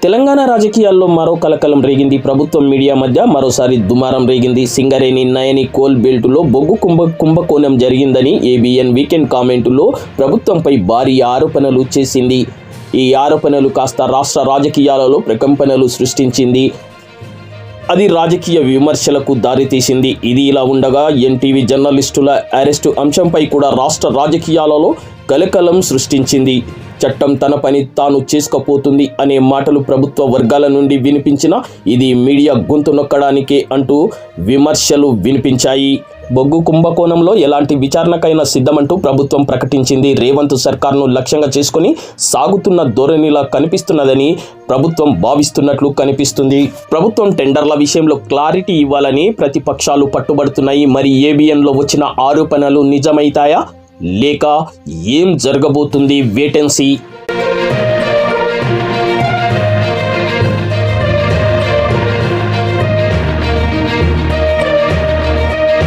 తెలంగాణ రాజకీయాల్లో మరో కలకలం రేగింది. ప్రభుత్వం మీడియా మధ్య మరోసారి దుమారం రేగింది. సింగరేణి నయని కోల్ బెల్టులో బొగ్గు కుంభకోణం జరిగిందని ఏబిఎన్ వీకెండ్ కామెంటులో ప్రభుత్వంపై భారీ ఆరోపణలు చేసింది. ఈ ఆరోపణలు కాస్త రాష్ట్ర రాజకీయాలలో ప్రకంపనలు సృష్టించింది. అది రాజకీయ విమర్శలకు దారితీసింది. ఇది ఇలా ఉండగా ఎన్టీవీ జర్నలిస్టుల అరెస్టు అంశంపై కూడా రాష్ట్ర రాజకీయాలలో కలకలం సృష్టించింది. చట్టం తన పని తాను చేసుకుపోతుంది అనే మాటలు ప్రభుత్వ వర్గాల నుండి వినిపించినా ఇది మీడియా గొంతు నొక్కడానికే అంటూ విమర్శలు వినిపించాయి. బొగ్గు కుంభకోణంలో ఎలాంటి విచారణకైనా సిద్ధమంటూ ప్రభుత్వం ప్రకటించింది. రేవంత్ సర్కార్ను లక్ష్యంగా చేసుకుని సాగుతున్న ధోరణిలా కనిపిస్తున్నదని ప్రభుత్వం భావిస్తున్నట్లు కనిపిస్తుంది. ప్రభుత్వం టెండర్ల విషయంలో క్లారిటీ ఇవ్వాలని ప్రతిపక్షాలు పట్టుబడుతున్నాయి. మరి ఏబిఎన్లో వచ్చిన ఆరోపణలు నిజమైతాయా లేక ఏం జరగబోతుంది? Wait and see.